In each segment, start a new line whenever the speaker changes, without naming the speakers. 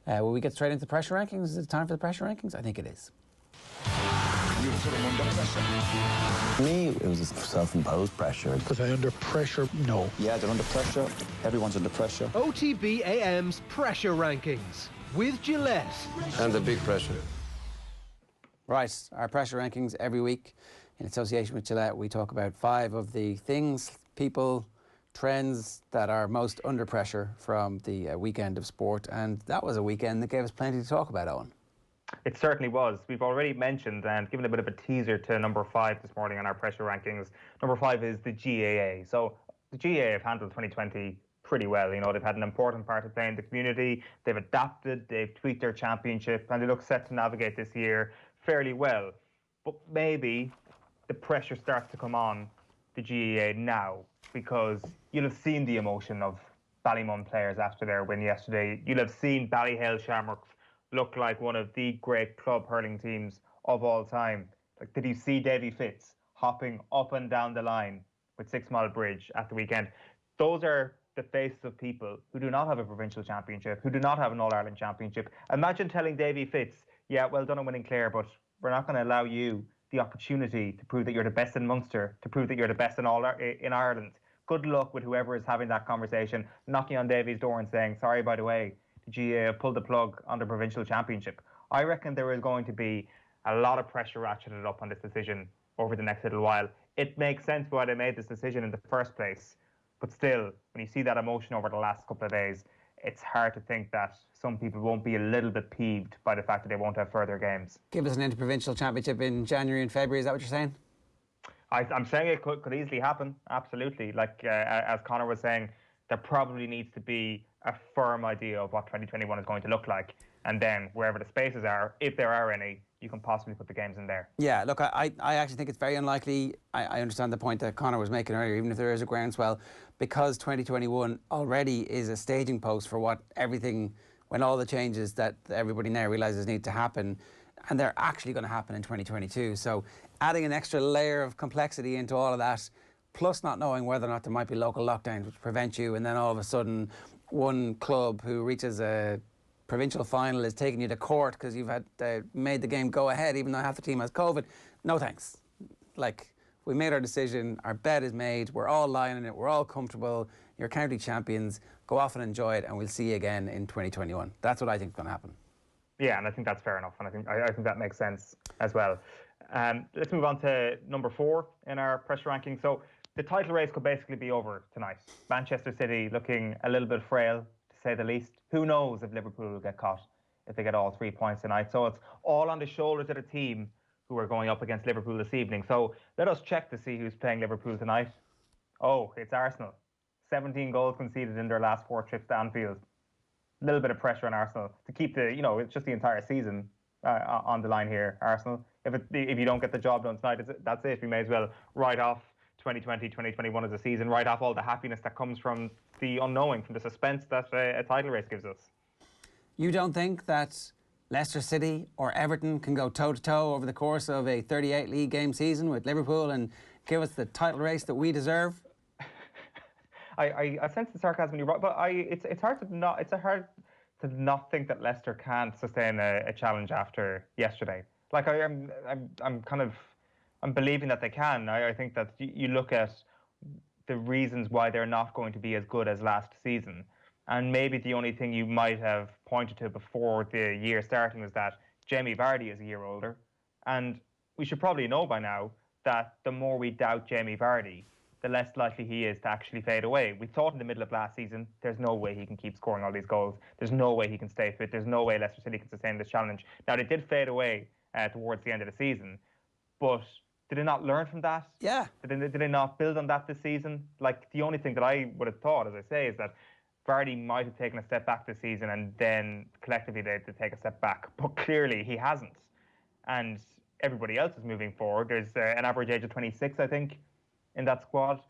Will we get straight into the pressure rankings? Is it time for the pressure rankings? I think it is.
You put them under pressure.
For me, it was a self-imposed pressure.
Was I under pressure? No.
Yeah, they're under pressure. Everyone's under pressure.
OTB AM's pressure rankings with Gillette.
And the big pressure.
Right, our pressure rankings every week in association with Gillette. We talk about 5 of the things, people, trends that are most under pressure from the weekend of sport. And that was a weekend that gave us plenty to talk about, Eoin.
It certainly was. We've already mentioned and given a bit of a teaser to number 5 this morning on our pressure rankings. Number 5 is the GAA. So the GAA have handled 2020 pretty well. You know, they've had an important part to play in the community. They've adapted, they've tweaked their championship, and they look set to navigate this year fairly well. But maybe the pressure starts to come on the GAA now, because you'll have seen the emotion of Ballymun players after their win yesterday. You'll have seen Ballyhale Shamrocks look like one of the great club hurling teams of all time. Like, did you see Davy Fitz hopping up and down the line with 6 Mile Bridge at the weekend? Those are the faces of people who do not have a provincial championship, who do not have an All-Ireland championship. Imagine telling Davy Fitz, yeah, well done on winning Clare, but we're not going to allow you the opportunity to prove that you're the best in Munster, to prove that you're the best in Ireland. Good luck with whoever is having that conversation, knocking on Davy's door and saying, sorry, by the way, GAA pulled the plug on the provincial championship. I reckon there is going to be a lot of pressure ratcheted up on this decision over the next little while. It makes sense why they made this decision in the first place, but still, when you see that emotion over the last couple of days, it's hard to think that some people won't be a little bit peeved by the fact that they won't have further games.
Give us an interprovincial championship in January and February, is that what you're saying?
I'm saying it could easily happen, absolutely. Like, as Conor was saying, there probably needs to be a firm idea of what 2021 is going to look like. And then wherever the spaces are, if there are any, you can possibly put the games in there. Yeah,
look, I actually think it's very unlikely. I understand the point that Conor was making earlier, even if there is a groundswell, because 2021 already is a staging post for what everything, when all the changes that everybody now realises need to happen, and they're actually going to happen in 2022. So adding an extra layer of complexity into all of that, plus not knowing whether or not there might be local lockdowns which prevent you, and then all of a sudden one club who reaches a provincial final is taking you to court because you've had made the game go ahead even though half the team has COVID. No thanks. Like, we made our decision, our bet is made, we're all lying in it, we're all comfortable, you're county champions, go off and enjoy it, and we'll see you again in 2021. That's what I think is going to happen.
Yeah, and I think that's fair enough, and I think that makes sense as well. Let's move on to number 4 in our pressure ranking. So the title race could basically be over tonight. Manchester City looking a little bit frail, to say the least. Who knows if Liverpool will get caught if they get all 3 points tonight. So it's all on the shoulders of the team who are going up against Liverpool this evening. So let us check to see who's playing Liverpool tonight. Oh, it's Arsenal. 17 goals conceded in their last 4 trips to Anfield. A little bit of pressure on Arsenal to keep the, you know, it's just the entire season on the line here, Arsenal. If you don't get the job done tonight, that's it. We may as well write off 2020, 2021 as a season, write off all the happiness that comes from the unknowing, from the suspense that a title race gives us.
You don't think that Leicester City or Everton can go toe-to-toe over the course of a 38 league game season with Liverpool and give us the title race that we deserve?
I sense the sarcasm when you write, but it's hard to not think that Leicester can't sustain a challenge after yesterday. Like, I'm believing that they can. I think that you look at the reasons why they're not going to be as good as last season, and maybe the only thing you might have pointed to before the year starting was that Jamie Vardy is a year older, and we should probably know by now that the more we doubt Jamie Vardy, the less likely he is to actually fade away. We thought in the middle of last season, there's no way he can keep scoring all these goals. There's no way he can stay fit. There's no way Leicester City can sustain this challenge. Now, they did fade away towards the end of the season, but did they not learn from that?
Yeah.
Did they not build on that this season? Like, the only thing that I would have thought, as I say, is that Vardy might have taken a step back this season and then collectively they take a step back. But clearly he hasn't. And everybody else is moving forward. There's an average age of 26, I think, in that squad.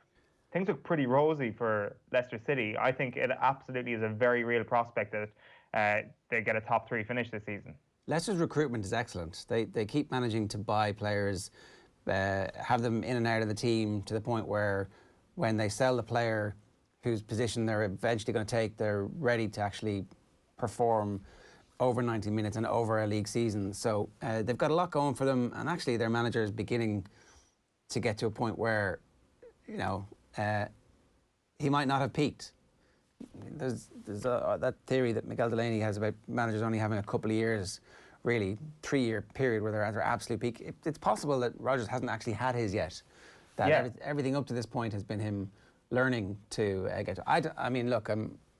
Things look pretty rosy for Leicester City. I think it absolutely is a very real prospect that they get a top 3 finish this season.
Leicester's recruitment is excellent. They keep managing to buy players, have them in and out of the team to the point where when they sell the player whose position they're eventually going to take, they're ready to actually perform over 90 minutes and over a league season. So they've got a lot going for them, and actually their manager is beginning to get to a point where, you know, he might not have peaked. There's that theory that Miguel Delaney has about managers only having a couple of years, really 3-year period where they're at their absolute peak. It's possible that Rodgers hasn't actually had his yet. That everything up to this point has been him learning to get to. I mean, look,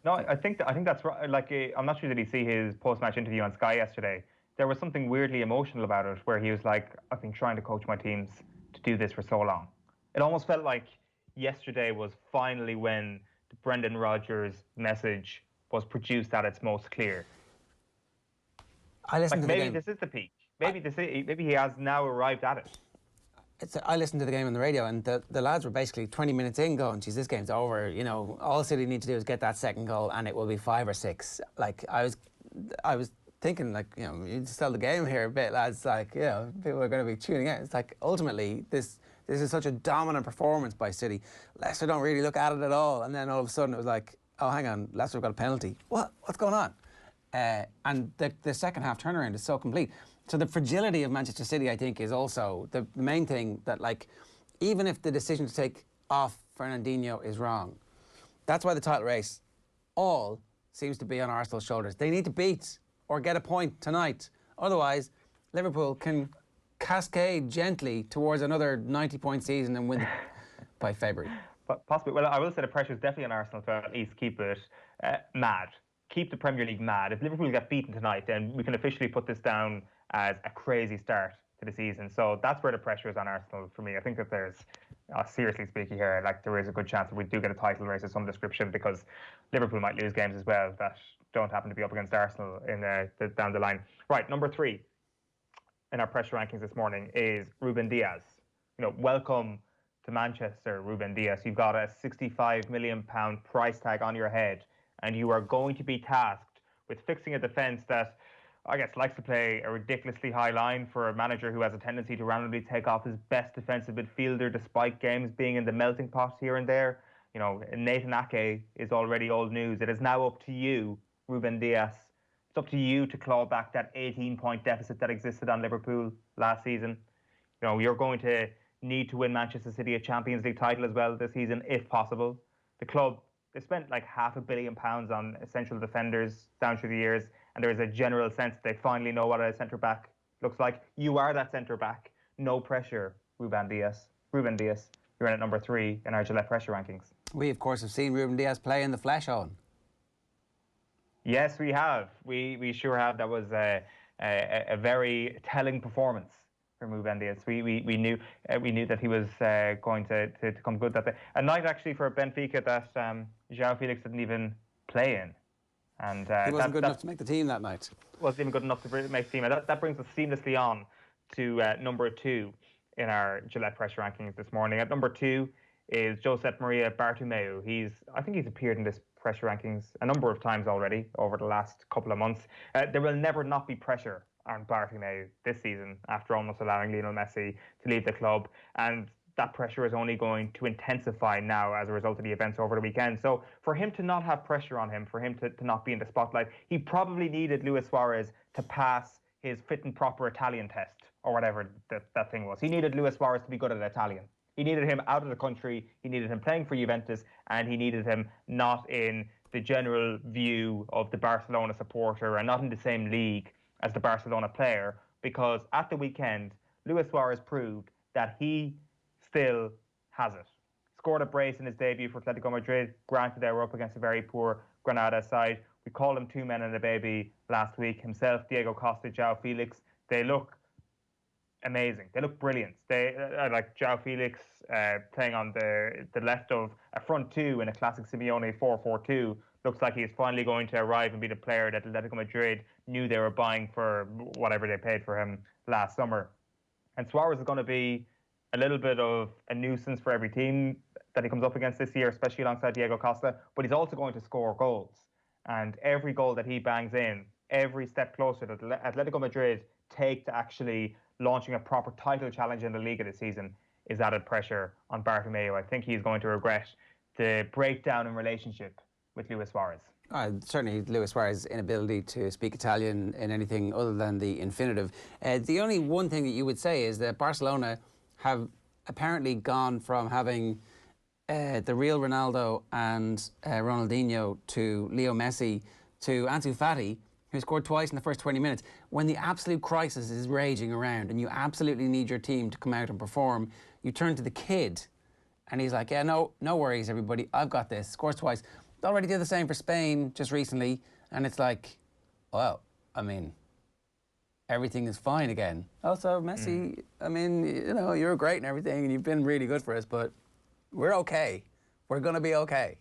No, I think that's right. Like, I'm not sure, did he see his post-match interview on Sky yesterday? There was something weirdly emotional about it, where he was like, "I've been trying to coach my teams to do this for so long." It almost felt like yesterday was finally when the Brendan Rodgers message was produced at its most clear.
I listened to the game.
Maybe this is the peak. Maybe he has now arrived at it.
I listened to the game on the radio, and the lads were basically 20 minutes in going, geez, this game's over. You know, all City need to do is get that second goal and it will be 5 or 6. Like, I was thinking, like, you know, you sell the game here a bit, lads. Like, you know, people are going to be tuning out. It's like, ultimately, this is such a dominant performance by City. Leicester don't really look at it at all. And then all of a sudden it was like, oh, hang on, Leicester have got a penalty. What's going on? And the second half turnaround is so complete. So the fragility of Manchester City, I think, is also the main thing that, like, even if the decision to take off Fernandinho is wrong, that's why the title race all seems to be on Arsenal's shoulders. They need to beat or get a point tonight. Otherwise, Liverpool can cascade gently towards another 90-point season and win by February.
But possibly. Well, I will say the pressure is definitely on Arsenal to at least keep it mad. Keep the Premier League mad. If Liverpool get beaten tonight, then we can officially put this down as a crazy start to the season. So that's where the pressure is on Arsenal for me. I think that there's, seriously speaking here, like, there is a good chance that we do get a title race of some description, because Liverpool might lose games as well that don't happen to be up against Arsenal in down the line. Right, number 3 in our pressure rankings this morning is Ruben Dias. You know, welcome to Manchester, Ruben Dias. You've got a £65 million price tag on your head, and you are going to be tasked with fixing a defence that, I guess, likes to play a ridiculously high line for a manager who has a tendency to randomly take off his best defensive midfielder despite games being in the melting pot here and there. You know, Nathan Ake is already old news. It is now up to you, Ruben Dias. It's up to you to claw back that 18-point deficit that existed on Liverpool last season. You know, you're going to need to win Manchester City a Champions League title as well this season, if possible. The club, they spent like £500 million on essential defenders down through the years, and there is a general sense that they finally know what a centre-back looks like. You are that centre-back. No pressure, Ruben Dias. Ruben Dias, you're in at number 3 in our Gillette pressure rankings.
We, of course, have seen Ruben Dias play in the flesh, Eoin.
Yes, we have. We sure have. That was a very telling performance for Ruben Dias. We knew that he was going to come good that day. A night actually for Benfica that João Felix didn't even play in, and
he wasn't good enough to make the team that night.
Wasn't even good enough to make the team. And that brings us seamlessly on to number 2 in our Gillette pressure rankings this morning. At number 2 is Josep Maria Bartomeu. I think he's appeared in this pressure rankings a number of times already over the last couple of months. There will never not be pressure on Bartomeu this season after almost allowing Lionel Messi to leave the club, and that pressure is only going to intensify now as a result of the events over the weekend. So for him to not have pressure on him, for him to not be in the spotlight, he probably needed Luis Suarez to pass his fit and proper Italian test, or whatever that thing was. He needed Luis Suarez to be good at Italian. He needed him out of the country, he needed him playing for Juventus, and he needed him not in the general view of the Barcelona supporter and not in the same league as the Barcelona player, because at the weekend, Luis Suarez proved that he still has it. Scored a brace in his debut for Atletico Madrid. Granted, they were up against a very poor Granada side. We called him 2 men and a baby last week. Himself, Diego Costa, João Felix. They look amazing. They look brilliant. They like João Felix playing on the left of a front 2 in a classic Simeone 4-4-2. Looks like he is finally going to arrive and be the player that Atletico Madrid knew they were buying for whatever they paid for him last summer. And Suarez is going to be a little bit of a nuisance for every team that he comes up against this year, especially alongside Diego Costa, but he's also going to score goals. And every goal that he bangs in, every step closer that Atletico Madrid take to actually launching a proper title challenge in the Liga this season is added pressure on Bartomeu. I think he's going to regret the breakdown in relationship with Luis Suarez.
Certainly Luis Suarez's inability to speak Italian in anything other than the infinitive. The only one thing that you would say is that Barcelona have apparently gone from having the real Ronaldo and Ronaldinho to Leo Messi to Ansu Fati, who scored twice in the first 20 minutes. When the absolute crisis is raging around and you absolutely need your team to come out and perform, you turn to the kid and he's like, yeah, no worries, everybody. I've got this. Scores twice. Already did the same for Spain just recently. And it's like, well, I mean, everything is fine again. Also, Messi, I mean, you know, you're great and everything and you've been really good for us, but we're okay. We're going to be okay.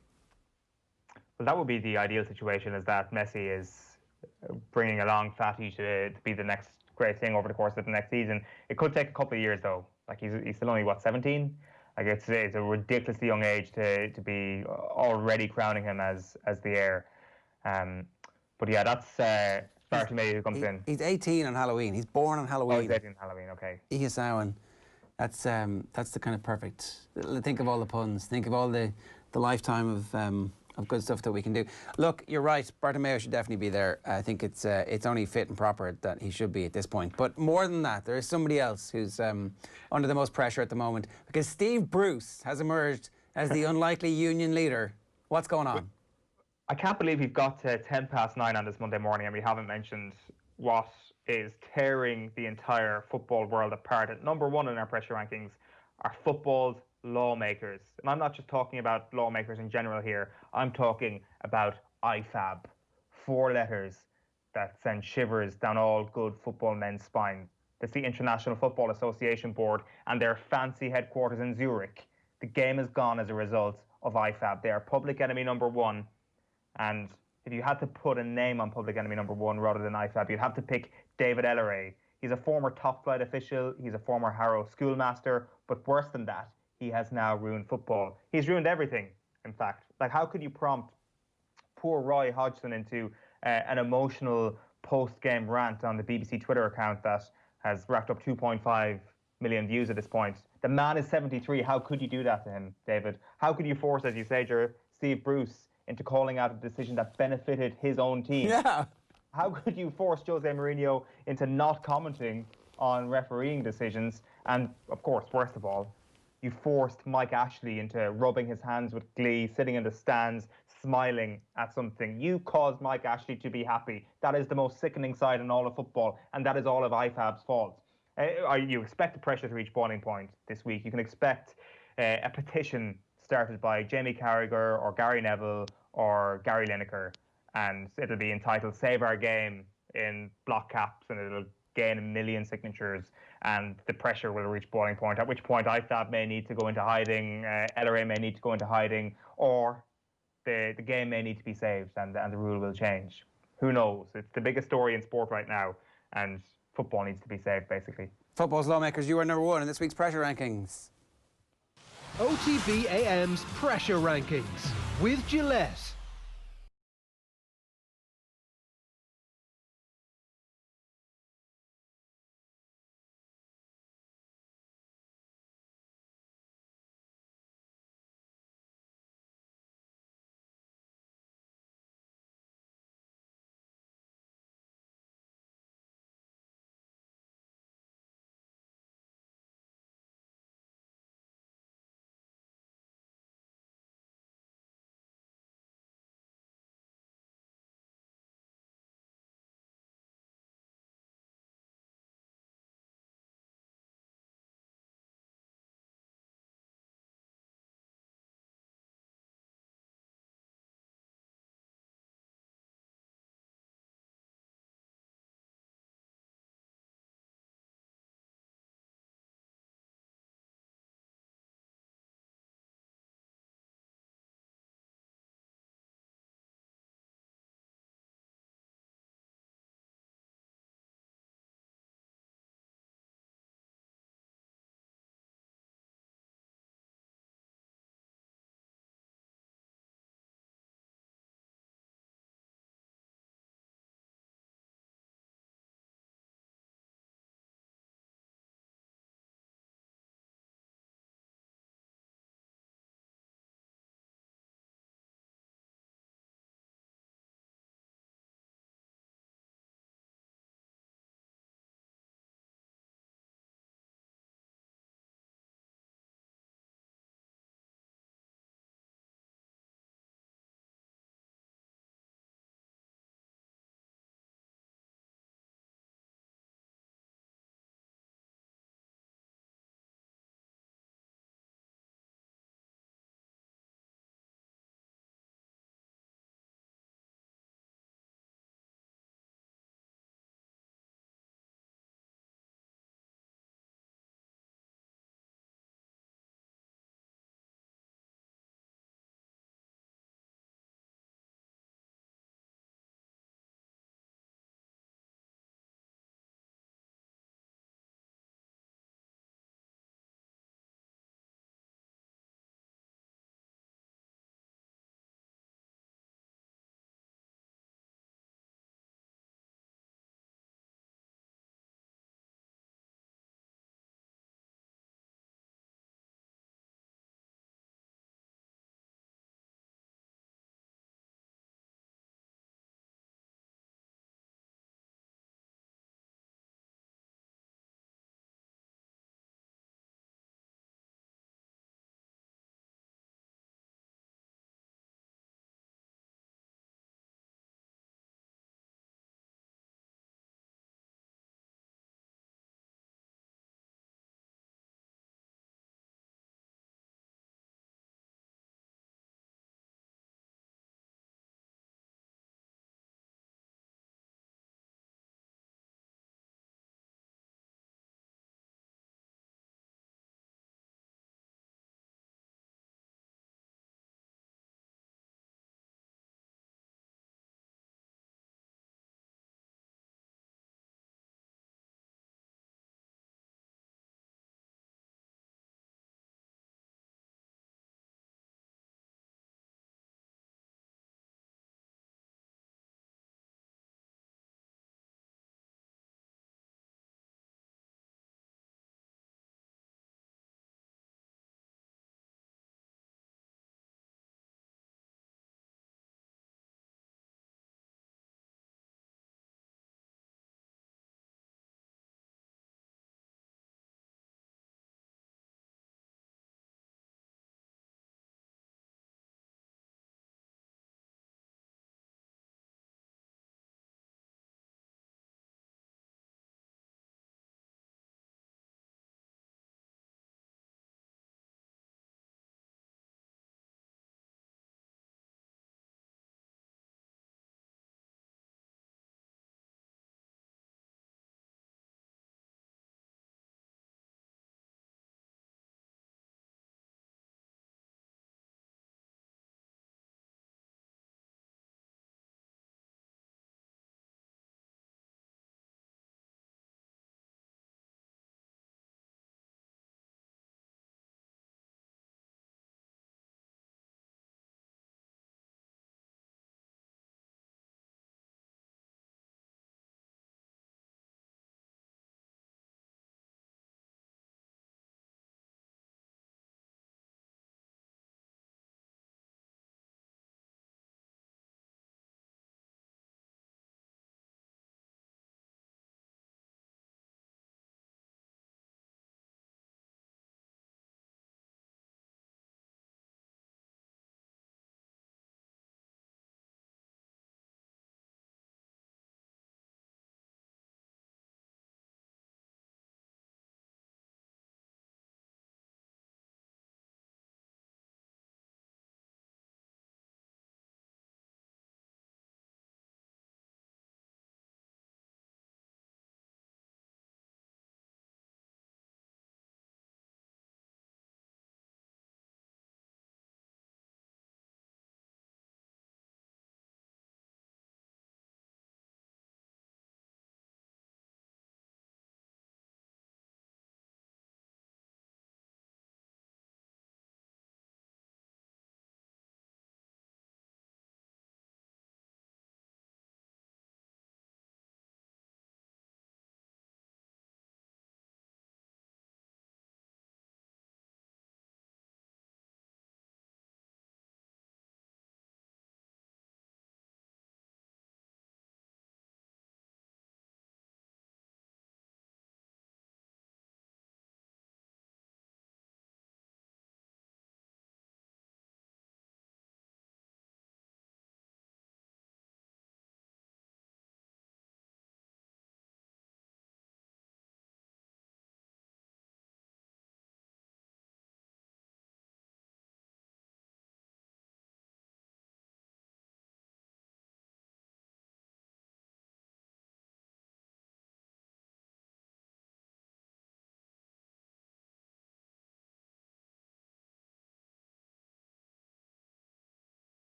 Well, that would be the ideal situation, is that Messi is bringing along Fati to be the next great thing over the course of the next season. It could take a couple of years, though. Like, he's still only, what, 17? Like, it's a ridiculously young age to be already crowning him as the heir. But yeah, that's Bartomeu who comes in.
He's 18 on Halloween. He's born on Halloween.
Oh, he's 18 on Halloween, okay.
Eoin Sheahan. That's the kind of perfect. Think of all the puns. Think of all the lifetime of good stuff that we can do. Look, you're right. Bartomeu should definitely be there. I think it's only fit and proper that he should be at this point. But more than that, there is somebody else who's under the most pressure at the moment, because Steve Bruce has emerged as the unlikely union leader. What's going on?
I can't believe we've got to 9:10 on this Monday morning and we haven't mentioned what is tearing the entire football world apart. At number one in our pressure rankings are football's lawmakers. And I'm not just talking about lawmakers in general here. I'm talking about IFAB. 4 letters that send shivers down all good football men's spines. That's the International Football Association Board and their fancy headquarters in Zurich. The game is gone as a result of IFAB. They are public enemy number one. And if you had to put a name on public enemy number one rather than IFAB, you'd have to pick David Elleray. He's a former top flight official. He's a former Harrow schoolmaster. But worse than that, he has now ruined football. He's ruined everything, in fact. Like, how could you prompt poor Roy Hodgson into an emotional post-game rant on the BBC Twitter account that has racked up 2.5 million views at this point? The man is 73. How could you do that to him, David? How could you force, as you say, Steve Bruce into calling out a decision that benefited his own team?
Yeah.
How could you force Jose Mourinho into not commenting on refereeing decisions? And, of course, worst of all, you forced Mike Ashley into rubbing his hands with glee, sitting in the stands, smiling at something. You caused Mike Ashley to be happy. That is the most sickening side in all of football, and that is all of IFAB's fault. You expect the pressure to reach boiling point this week. You can expect a petition started by Jamie Carragher or Gary Neville or Gary Lineker, and it'll be entitled "Save Our Game" in block caps, and it'll gain 1 million signatures, and the pressure will reach boiling point, at which point IFAB may need to go into hiding, LRA may need to go into hiding, or the game may need to be saved and the rule will change. Who knows? It's the biggest story in sport right now, and football needs to be saved, basically.
Football's lawmakers, you are number one in this week's pressure rankings.
OTB AM's Pressure Rankings with Gillette.